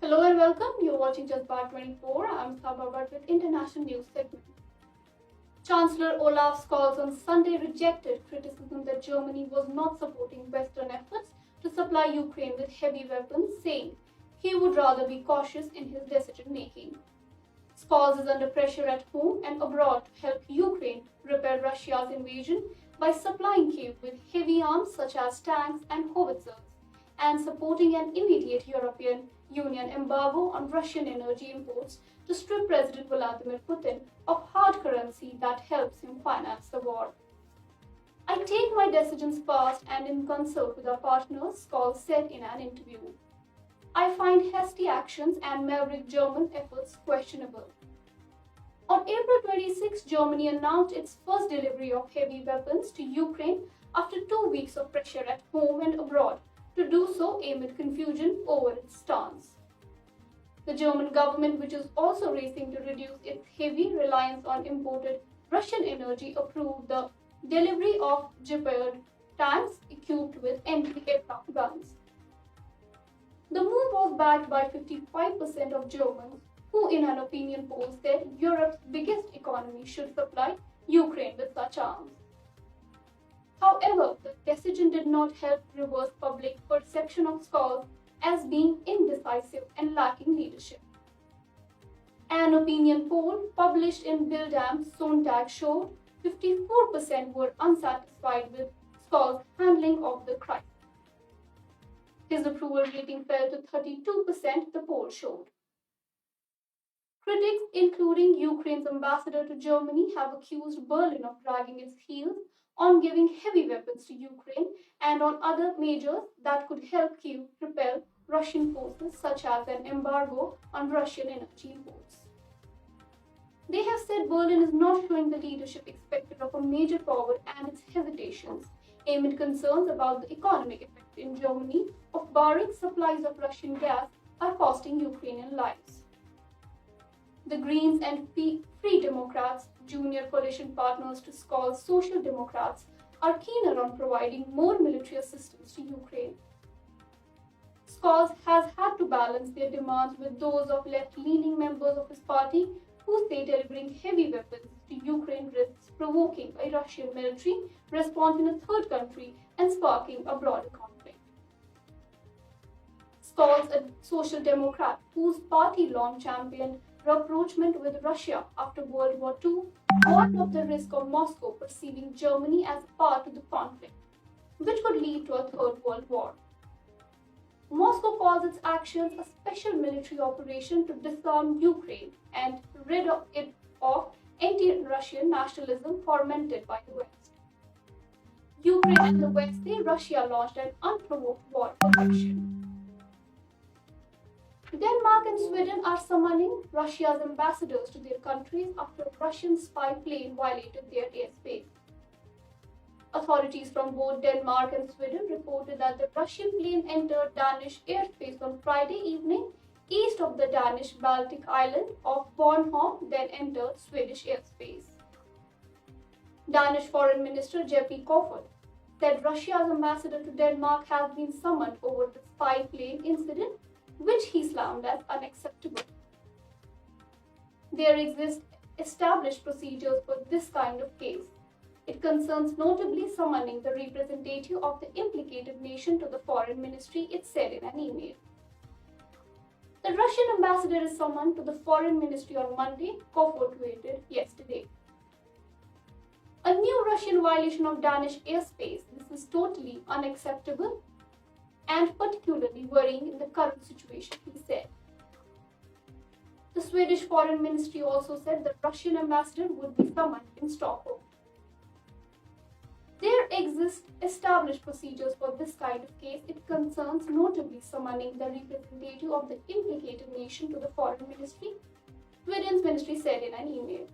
Hello and welcome. You're watching Just Bar 24. I'm Saba Bhatt with International News segment. Chancellor Olaf Scholz on Sunday rejected criticism that Germany was not supporting Western efforts to supply Ukraine with heavy weapons, saying he would rather be cautious in his decision making. Scholz is under pressure at home and abroad to help Ukraine repel Russia's invasion by supplying Kyiv with heavy arms such as tanks and howitzers, and supporting an immediate European Union embargo on Russian energy imports to strip President Vladimir Putin of hard currency that helps him finance the war. I take my decisions fast and in consult with our partners, Scholz said in an interview. I find hasty actions and maverick German efforts questionable. On April 26, Germany announced its first delivery of heavy weapons to Ukraine after 2 weeks of pressure at home and abroad, to do so amid confusion over its stance. The German government, which is also racing to reduce its heavy reliance on imported Russian energy, approved the delivery of Gepard tanks equipped with anti-aircraft guns. The move was backed by 55% of Germans, who in an opinion poll said Europe's biggest economy should supply Ukraine with such arms. However, the decision did not help reverse public perception of Scholz as being indecisive and lacking leadership. An opinion poll published in Bild am Sonntag showed 54% were unsatisfied with Scholz's handling of the crisis. His approval rating fell to 32%, the poll showed. Critics, including Ukraine's ambassador to Germany, have accused Berlin of dragging its heels on giving heavy weapons to Ukraine and on other measures that could help Kyiv repel Russian forces, such as an embargo on Russian energy imports. They have said Berlin is not showing the leadership expected of a major power, and its hesitations amid concerns about the economic effect in Germany of barring supplies of Russian gas are costing Ukrainian lives. The Greens and Free Democrats, junior coalition partners to Scholz's Social Democrats, are keener on providing more military assistance to Ukraine. Scholz has had to balance their demands with those of left-leaning members of his party, who say delivering heavy weapons to Ukraine risks provoking a Russian military response in a third country and sparking a broader conflict. Scholz, a social democrat whose party long championed rapprochement with Russia after World War II, warned of the risk of Moscow perceiving Germany as a part of the conflict, which could lead to a third world war. Moscow calls its actions a special military operation to disarm Ukraine and rid it of anti-Russian nationalism fomented by the West. Ukraine and the West say Russia launched an unprovoked war of aggression. Denmark and Sweden are summoning Russia's ambassadors to their countries after a Russian spy plane violated their airspace. Authorities from both Denmark and Sweden reported that the Russian plane entered Danish airspace on Friday evening east of the Danish Baltic island of Bornholm, then entered Swedish airspace. Danish Foreign Minister Jeppe Kofod said Russia's ambassador to Denmark has been summoned over the spy plane incident, which he slammed as unacceptable. There exist established procedures for this kind of case. It concerns notably summoning the representative of the implicated nation to the foreign ministry, it said in an email. The Russian ambassador is summoned to the foreign ministry on Monday, Kofod tweeted yesterday. A new Russian violation of Danish airspace. This is totally unacceptable and particularly worrying in the current situation, he said. The Swedish Foreign Ministry also said the Russian ambassador would be summoned in Stockholm. There exist established procedures for this kind of case. It concerns notably summoning the representative of the implicated nation to the foreign ministry, Sweden's ministry said in an email.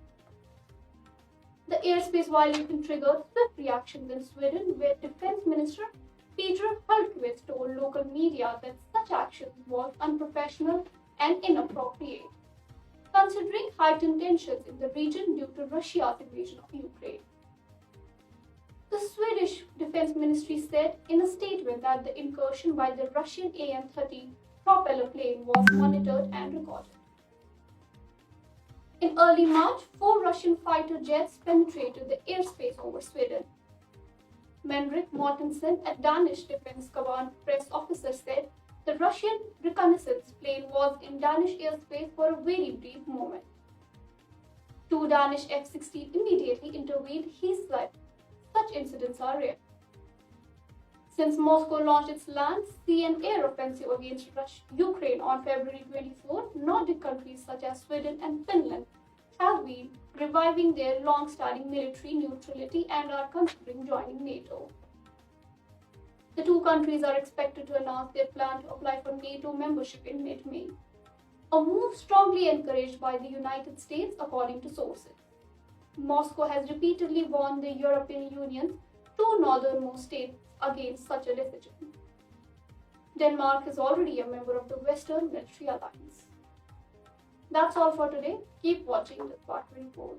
The airspace violation triggered swift reactions in Sweden, where Defense Minister Peter Hultqvist told local media that such actions was unprofessional and inappropriate, considering heightened tensions in the region due to Russia's invasion of Ukraine. The Swedish Defense Ministry said in a statement that the incursion by the Russian AN-30 propeller plane was monitored and recorded. In early March, 4 Russian fighter jets penetrated the airspace over Sweden. Henrik Mortensen, a Danish Defense Command press officer, said the Russian reconnaissance plane was in Danish airspace for a very brief moment. 2 Danish F-16 immediately intervened, he said. Such incidents are rare. Since Moscow launched its land, sea and air offensive against Ukraine on February 24, Nordic countries such as Sweden and Finland have been reviving their long-standing military neutrality and are considering joining NATO. The two countries are expected to announce their plan to apply for NATO membership in mid-May, a move strongly encouraged by the United States, according to sources. Moscow has repeatedly warned the European Union's two northernmost states against such a decision. Denmark is already a member of the Western Military Alliance. That's all for today. Keep watching the Part 24.